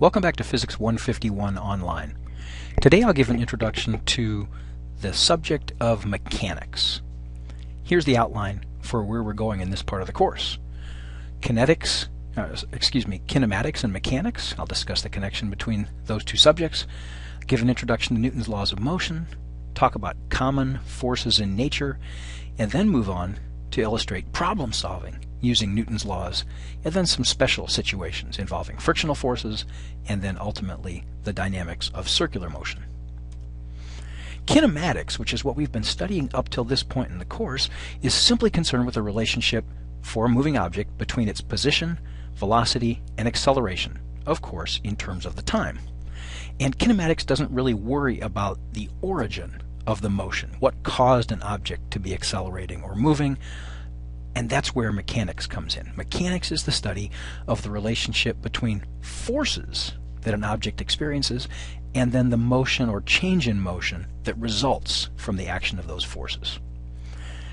Welcome back to Physics 151 Online. Today I'll give an introduction to the subject of mechanics. Here's the outline for where we're going in this part of the course. Kinematics and mechanics. I'll discuss the connection between those two subjects, give an introduction to Newton's laws of motion, talk about common forces in nature, and then move on to illustrate problem solving using Newton's laws, and then some special situations involving frictional forces, and then ultimately the dynamics of circular motion. Kinematics, which is what we've been studying up till this point in the course, is simply concerned with the relationship for a moving object between its position, velocity, and acceleration, of course in terms of the time. And kinematics doesn't really worry about the origin of the motion, what caused an object to be accelerating or moving, and that's where mechanics comes in. Mechanics is the study of the relationship between forces that an object experiences and then the motion or change in motion that results from the action of those forces.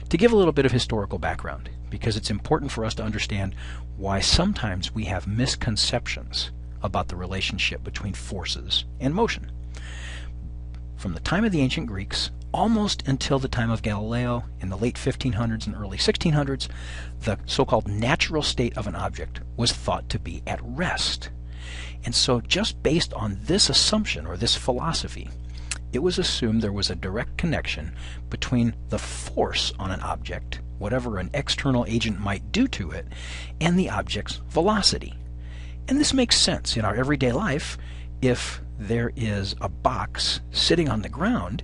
To give a little bit of historical background, because it's important for us to understand why sometimes we have misconceptions about the relationship between forces and motion. From the time of the ancient Greeks almost until the time of Galileo in the late 1500s and early 1600s, the so-called natural state of an object was thought to be at rest. And so just based on this assumption or this philosophy, it was assumed there was a direct connection between the force on an object, whatever an external agent might do to it, and the object's velocity. And this makes sense in our everyday life. If there is a box sitting on the ground,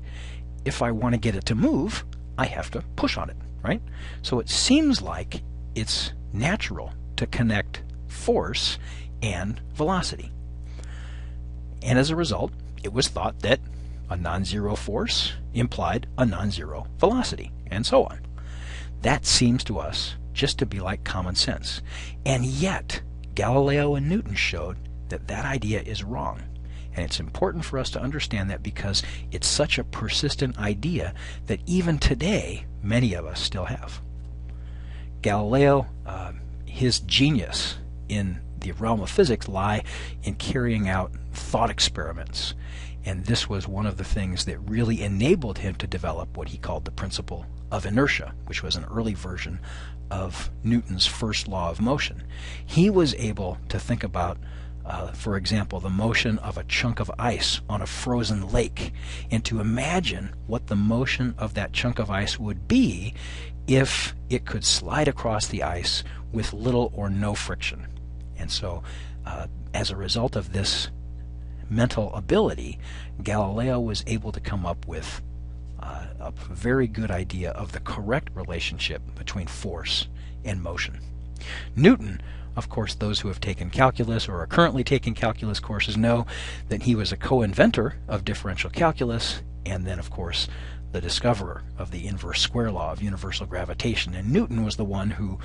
if I want to get it to move, I have to push on it, right? So it seems like it's natural to connect force and velocity. And as a result, it was thought that a non-zero force implied a non-zero velocity, and so on. That seems to us just to be like common sense. And yet, Galileo and Newton showed that that idea is wrong. And it's important for us to understand that because it's such a persistent idea that even today, many of us still have. Galileo, his genius in the realm of physics lie in carrying out thought experiments. And this was one of the things that really enabled him to develop what he called the principle of inertia, which was an early version of Newton's first law of motion. He was able to think about for example, the motion of a chunk of ice on a frozen lake, and to imagine what the motion of that chunk of ice would be if it could slide across the ice with little or no friction. And so, as a result of this mental ability, Galileo was able to come up with a very good idea of the correct relationship between force and motion. Newton, of course, those who have taken calculus or are currently taking calculus courses know that he was a co-inventor of differential calculus, and then, of course, the discoverer of the inverse square law of universal gravitation. And Newton was the one who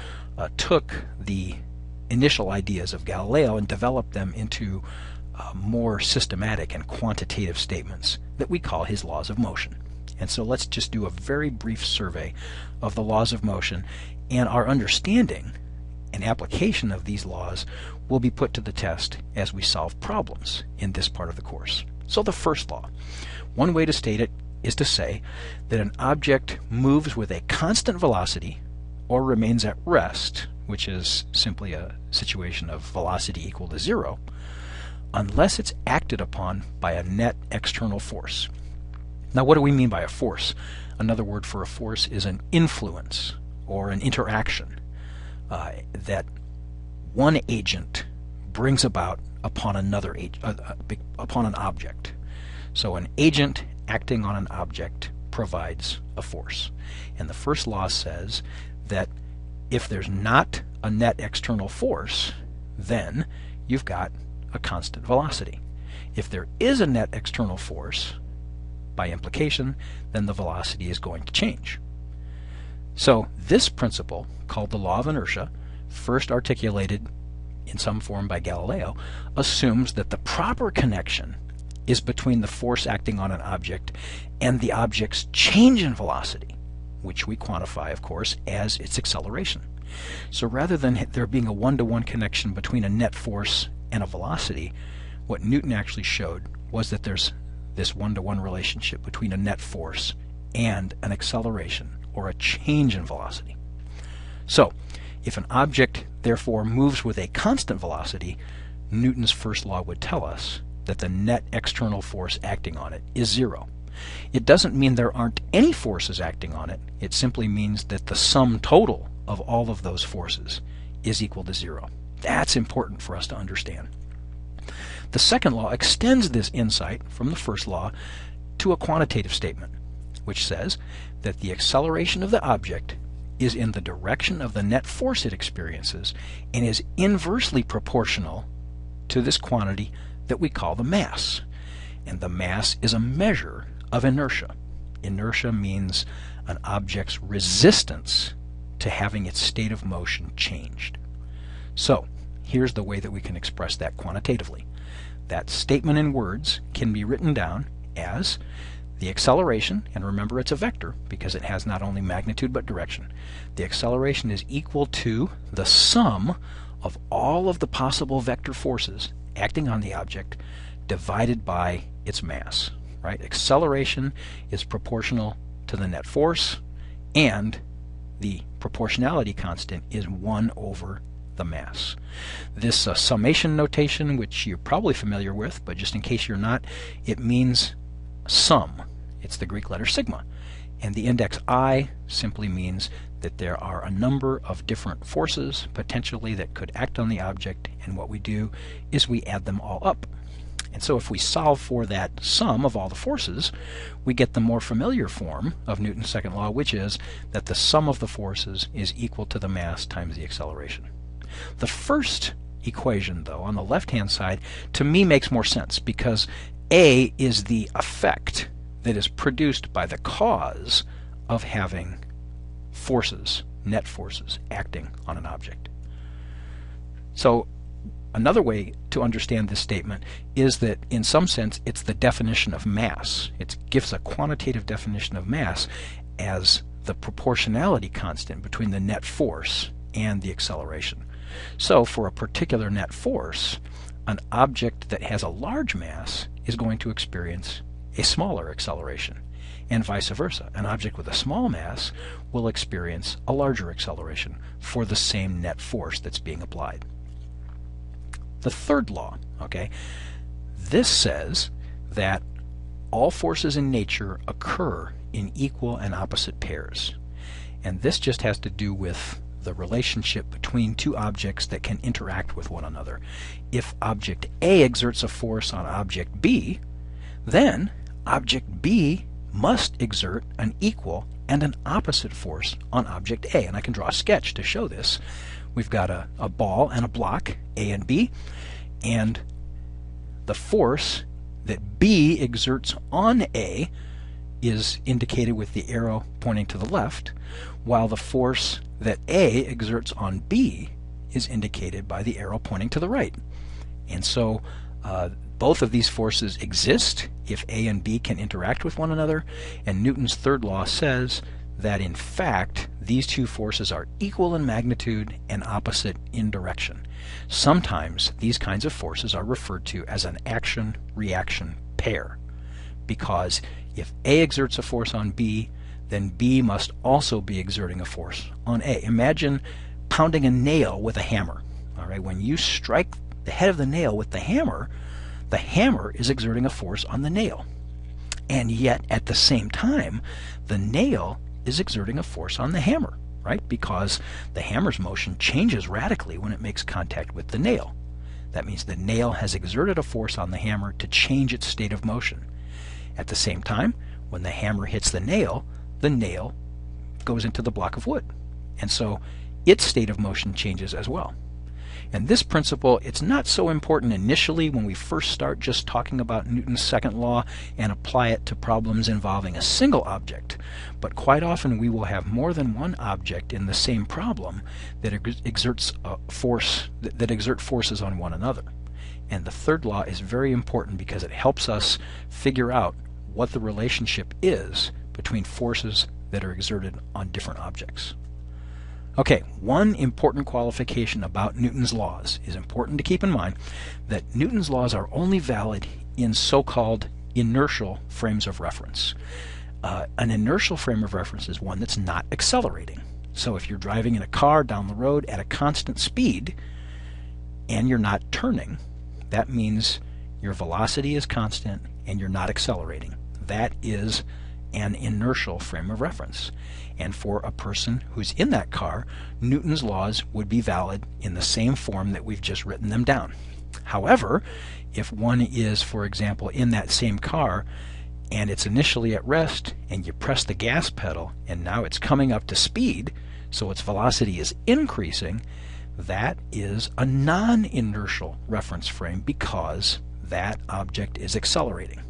took the initial ideas of Galileo and developed them into more systematic and quantitative statements that we call his laws of motion. And so let's just do a very brief survey of the laws of motion, and our understanding and application of these laws will be put to the test as we solve problems in this part of the course. So the first law, one way to state it is to say that an object moves with a constant velocity or remains at rest, which is simply a situation of velocity equal to zero, unless it's acted upon by a net external force. Now, what do we mean by a force? Another word for a force is an influence or an interaction that one agent brings about upon another upon an object. So an agent acting on an object provides a force. And the first law says that if there's not a net external force, then you've got a constant velocity. If there is a net external force, by implication, then the velocity is going to change. So this principle, called the law of inertia, first articulated in some form by Galileo, assumes that the proper connection is between the force acting on an object and the object's change in velocity, which we quantify, of course, as its acceleration. So rather than there being a one-to-one connection between a net force and a velocity, what Newton actually showed was that there's this one-to-one relationship between a net force and an acceleration, or a change in velocity. So, if an object therefore moves with a constant velocity, Newton's first law would tell us that the net external force acting on it is zero. It doesn't mean there aren't any forces acting on it. It simply means that the sum total of all of those forces is equal to zero. That's important for us to understand. The second law extends this insight from the first law to a quantitative statement, which says that the acceleration of the object is in the direction of the net force it experiences and is inversely proportional to this quantity that we call the mass. And the mass is a measure of inertia. Inertia means an object's resistance to having its state of motion changed. So, here's the way that we can express that quantitatively. That statement in words can be written down as the acceleration, and remember it's a vector because it has not only magnitude but direction. The acceleration is equal to the sum of all of the possible vector forces acting on the object divided by its mass. Right? Acceleration is proportional to the net force, and the proportionality constant is 1 over the mass. This summation notation, which you're probably familiar with, but just in case you're not, it means sum. It's the Greek letter sigma. And the index I simply means that there are a number of different forces potentially that could act on the object, and what we do is we add them all up. And so if we solve for that sum of all the forces, we get the more familiar form of Newton's second law, which is that the sum of the forces is equal to the mass times the acceleration. The first equation, though, on the left-hand side, to me makes more sense because A is the effect that is produced by the cause of having forces, net forces, acting on an object. So another way to understand this statement is that in some sense it's the definition of mass. It gives a quantitative definition of mass as the proportionality constant between the net force and the acceleration. So for a particular net force, an object that has a large mass is going to experience a smaller acceleration, and vice versa. An object with a small mass will experience a larger acceleration for the same net force that's being applied. The third law, okay, this says that all forces in nature occur in equal and opposite pairs. And this just has to do with the relationship between two objects that can interact with one another. If object A exerts a force on object B, then object B must exert an equal and an opposite force on object A. And I can draw a sketch to show this. We've got a ball and a block, A and B, and the force that B exerts on A is indicated with the arrow pointing to the left, while the force that A exerts on B is indicated by the arrow pointing to the right. And so both of these forces exist if A and B can interact with one another, and Newton's third law says that in fact these two forces are equal in magnitude and opposite in direction. Sometimes these kinds of forces are referred to as an action-reaction pair, because if A exerts a force on B, then B must also be exerting a force on A. Imagine pounding a nail with a hammer. All right, when you strike the head of the nail with the hammer is exerting a force on the nail. And yet at the same time, the nail is exerting a force on the hammer, right? Because the hammer's motion changes radically when it makes contact with the nail. That means the nail has exerted a force on the hammer to change its state of motion. At the same time, when the hammer hits the nail goes into the block of wood. And so its state of motion changes as well. And this principle, it's not so important initially when we first start just talking about Newton's second law and apply it to problems involving a single object. But quite often we will have more than one object in the same problem that exerts forces on one another. And the third law is very important because it helps us figure out what the relationship is between forces that are exerted on different objects. Okay, one important qualification about Newton's laws is important to keep in mind that Newton's laws are only valid in so-called inertial frames of reference. An inertial frame of reference is one that's not accelerating. So if you're driving in a car down the road at a constant speed and you're not turning, that means your velocity is constant and you're not accelerating. That is an inertial frame of reference. And for a person who's in that car, Newton's laws would be valid in the same form that we've just written them down. However, if one is, for example, in that same car and it's initially at rest and you press the gas pedal and now it's coming up to speed, so its velocity is increasing, that is a non-inertial reference frame because that object is accelerating.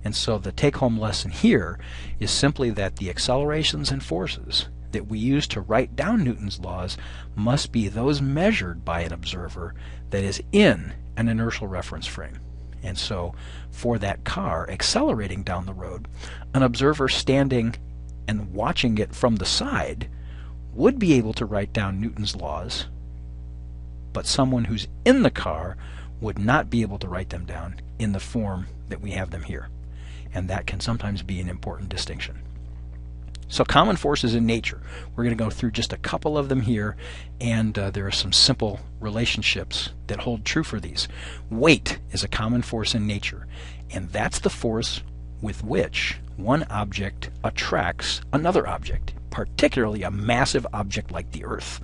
And so the take-home lesson here is simply that the accelerations and forces that we use to write down Newton's laws must be those measured by an observer that is in an inertial reference frame. And so for that car accelerating down the road, an observer standing and watching it from the side would be able to write down Newton's laws, but someone who's in the car would not be able to write them down in the form that we have them here. And that can sometimes be an important distinction. So common forces in nature. We're going to go through just a couple of them here, and there are some simple relationships that hold true for these. Weight is a common force in nature, and that's the force with which one object attracts another object, particularly a massive object like the Earth.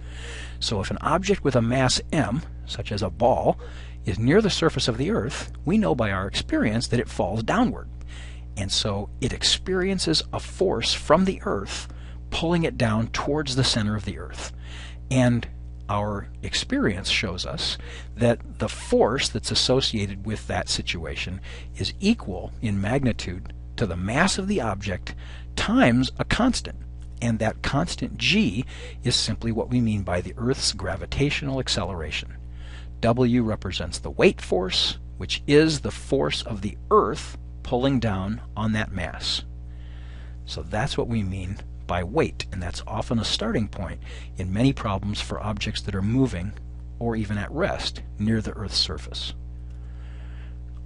So if an object with a mass m, such as a ball, is near the surface of the Earth, we know by our experience that it falls downward. And so it experiences a force from the Earth pulling it down towards the center of the Earth. And our experience shows us that the force that's associated with that situation is equal in magnitude to the mass of the object times a constant. And that constant g is simply what we mean by the Earth's gravitational acceleration. W represents the weight force, which is the force of the Earth pulling down on that mass. So that's what we mean by weight, and that's often a starting point in many problems for objects that are moving or even at rest near the Earth's surface.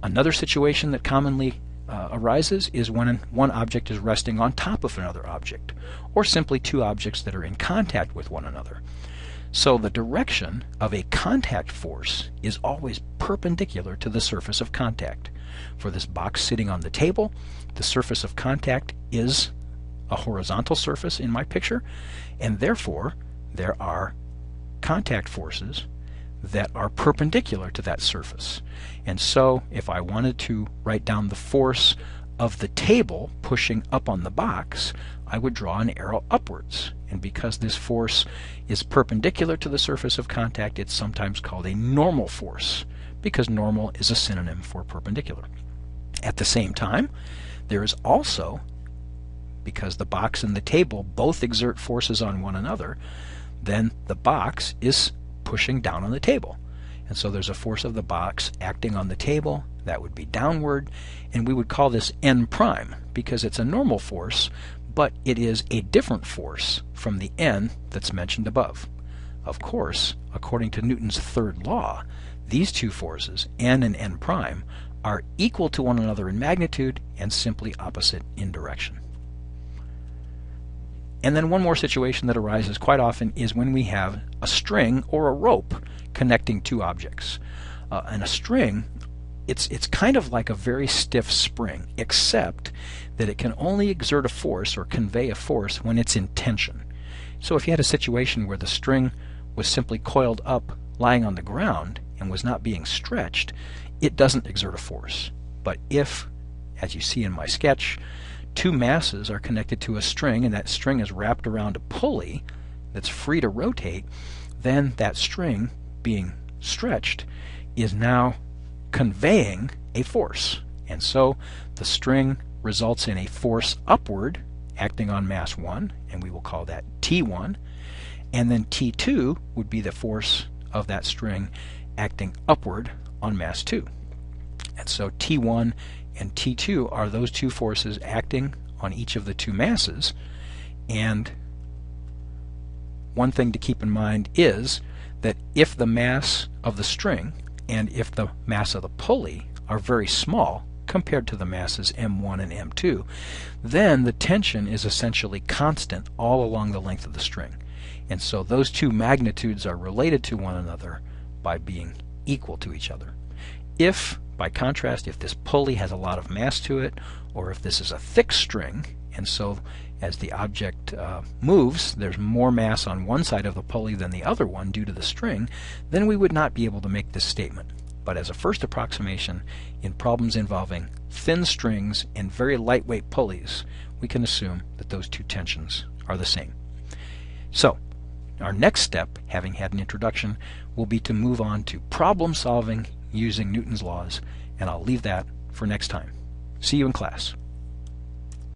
Another situation that commonly arises is when one object is resting on top of another object, or simply two objects that are in contact with one another. So the direction of a contact force is always perpendicular to the surface of contact. For this box sitting on the table, the surface of contact is a horizontal surface in my picture, and therefore there are contact forces that are perpendicular to that surface. And so if I wanted to write down the force of the table pushing up on the box, I would draw an arrow upwards. And because this force is perpendicular to the surface of contact, it's sometimes called a normal force, because normal is a synonym for perpendicular. At the same time, there is also, because the box and the table both exert forces on one another, then the box is pushing down on the table. And so there's a force of the box acting on the table, that would be downward, and we would call this n prime, because it's a normal force, but it is a different force from the n that's mentioned above. Of course, according to Newton's third law, these two forces, n and n prime, are equal to one another in magnitude and simply opposite in direction. And then one more situation that arises quite often is when we have a string or a rope connecting two objects. And a string, it's kind of like a very stiff spring, except that it can only exert a force or convey a force when it's in tension. So if you had a situation where the string was simply coiled up lying on the ground and was not being stretched, it doesn't exert a force. But if, as you see in my sketch, two masses are connected to a string and that string is wrapped around a pulley that's free to rotate, then that string being stretched is now conveying a force. And so the string results in a force upward acting on mass 1, and we will call that T1, and then T2 would be the force of that string acting upward on mass 2. And so T1 and T2 are those two forces acting on each of the two masses, and one thing to keep in mind is that if the mass of the string and if the mass of the pulley are very small compared to the masses m1 and m2, then the tension is essentially constant all along the length of the string. And so those two magnitudes are related to one another by being equal to each other. If, by contrast, if this pulley has a lot of mass to it, or if this is a thick string, and so as the object moves, there's more mass on one side of the pulley than the other one due to the string, then we would not be able to make this statement. But as a first approximation, in problems involving thin strings and very lightweight pulleys, we can assume that those two tensions are the same. So, our next step, having had an introduction, will be to move on to problem solving using Newton's laws, and I'll leave that for next time. See you in class.